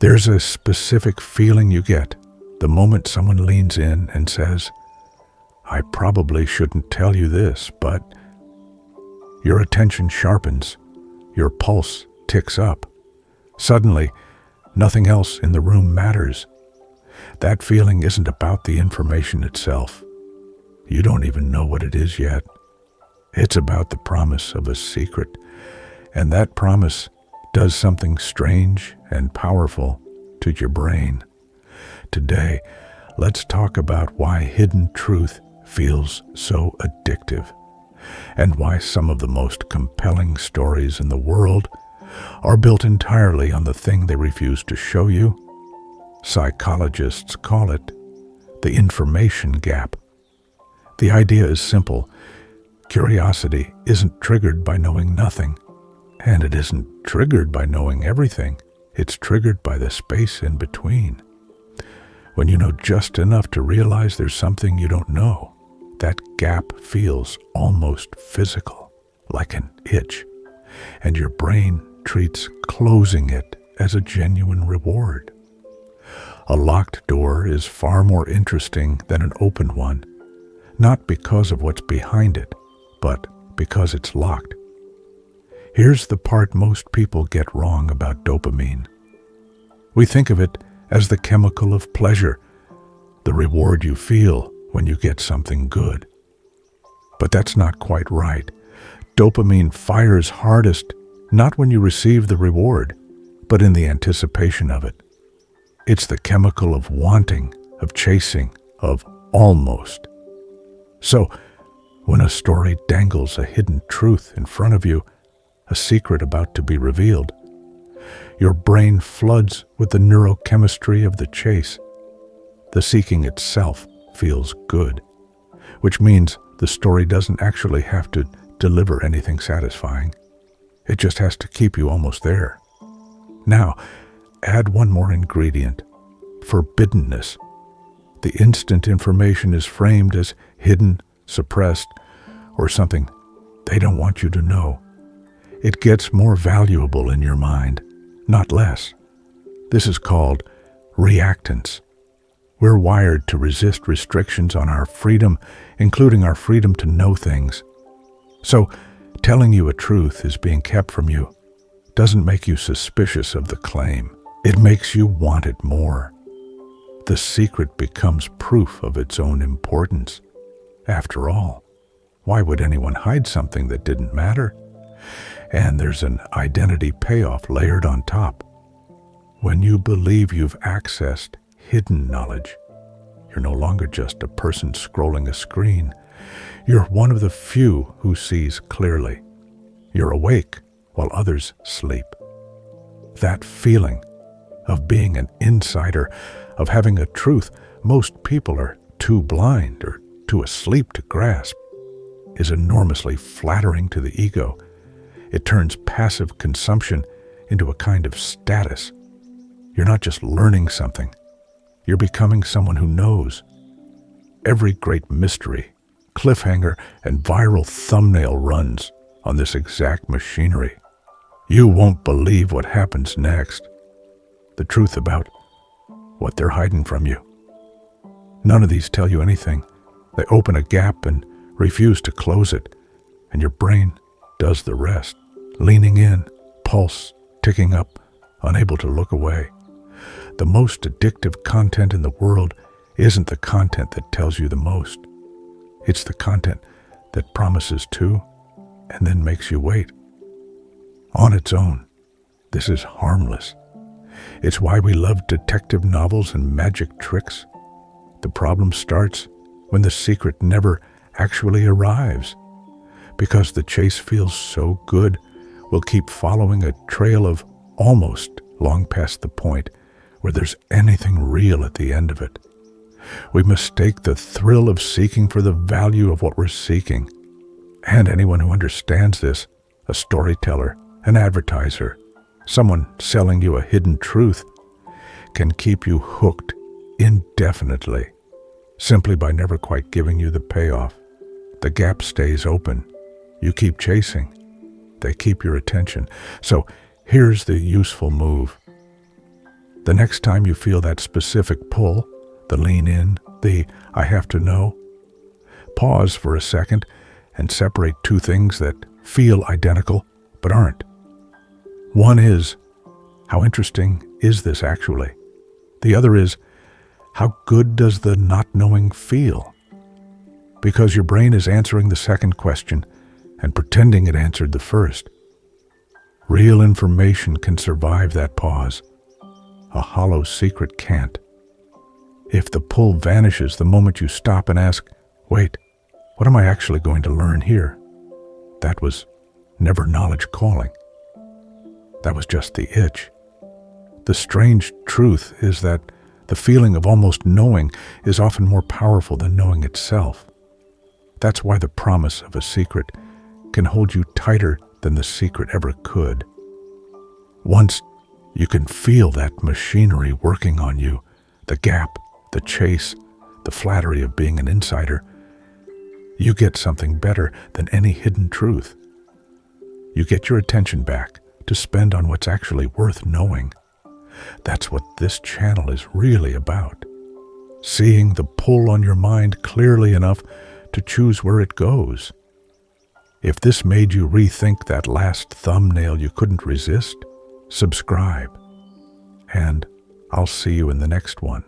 There's a specific feeling you get the moment someone leans in and says, "I probably shouldn't tell you this, but..." Your attention sharpens, your pulse ticks up. Suddenly, nothing else in the room matters. That feeling isn't about the information itself. You don't even know what it is yet. It's about the promise of a secret, and that promise does something strange and powerful to your brain. Today, let's talk about why hidden truth feels so addictive, and why some of the most compelling stories in the world are built entirely on the thing they refuse to show you. Psychologists call it the information gap. The idea is simple. Curiosity isn't triggered by knowing nothing, and it isn't triggered by knowing everything. It's triggered by the space in between. When you know just enough to realize there's something you don't know, that gap feels almost physical, like an itch, and your brain treats closing it as a genuine reward. A locked door is far more interesting than an open one, not because of what's behind it, but because it's locked. Here's the part most people get wrong about dopamine. We think of it as the chemical of pleasure, the reward you feel when you get something good. But that's not quite right. Dopamine fires hardest not when you receive the reward, but in the anticipation of it. It's the chemical of wanting, of chasing, of almost. So, when a story dangles a hidden truth in front of you, a secret about to be revealed, your brain floods with the neurochemistry of the chase. The seeking itself feels good, which means the story doesn't actually have to deliver anything satisfying. It just has to keep you almost there. Now, add one more ingredient: forbiddenness. The instant information is framed as hidden, suppressed, or something they don't want you to know. It gets more valuable in your mind, not less. This is called reactance. We're wired to resist restrictions on our freedom, including our freedom to know things. So, telling you a truth is being kept from you doesn't make you suspicious of the claim. It makes you want it more. The secret becomes proof of its own importance. After all, why would anyone hide something that didn't matter? And there's an identity payoff layered on top. When you believe you've accessed hidden knowledge, you're no longer just a person scrolling a screen. You're one of the few who sees clearly. You're awake while others sleep. That feeling of being an insider, of having a truth most people are too blind or too asleep to grasp, is enormously flattering to the ego. It turns passive consumption into a kind of status. You're not just learning something. You're becoming someone who knows. Every great mystery, cliffhanger, and viral thumbnail runs on this exact machinery. You won't believe what happens next. The truth about what they're hiding from you. None of these tell you anything. They open a gap and refuse to close it, and your brain does the rest, leaning in, pulse ticking up, unable to look away. The most addictive content in the world isn't the content that tells you the most. It's the content that promises to and then makes you wait. On its own, this is harmless. It's why we love detective novels and magic tricks. The problem starts when the secret never actually arrives. Because the chase feels so good, we'll keep following a trail of almost long past the point where there's anything real at the end of it. We mistake the thrill of seeking for the value of what we're seeking. And anyone who understands this, a storyteller, an advertiser, someone selling you a hidden truth, can keep you hooked indefinitely, simply by never quite giving you the payoff. The gap stays open. You keep chasing. They keep your attention. So here's the useful move. The next time you feel that specific pull, the lean in, the I have to know, pause for a second and separate two things that feel identical but aren't. One is, how interesting is this actually? The other is, how good does the not knowing feel? Because your brain is answering the second question and pretending it answered the first. Real information can survive that pause. A hollow secret can't. If the pull vanishes the moment you stop and ask, wait, what am I actually going to learn here? That was never knowledge calling. That was just the itch. The strange truth is that the feeling of almost knowing is often more powerful than knowing itself. That's why the promise of a secret can hold you tighter than the secret ever could. Once you can feel that machinery working on you, the gap, the chase, the flattery of being an insider, you get something better than any hidden truth. You get your attention back to spend on what's actually worth knowing. That's what this channel is really about. Seeing the pull on your mind clearly enough to choose where it goes. If this made you rethink that last thumbnail you couldn't resist, subscribe. And I'll see you in the next one.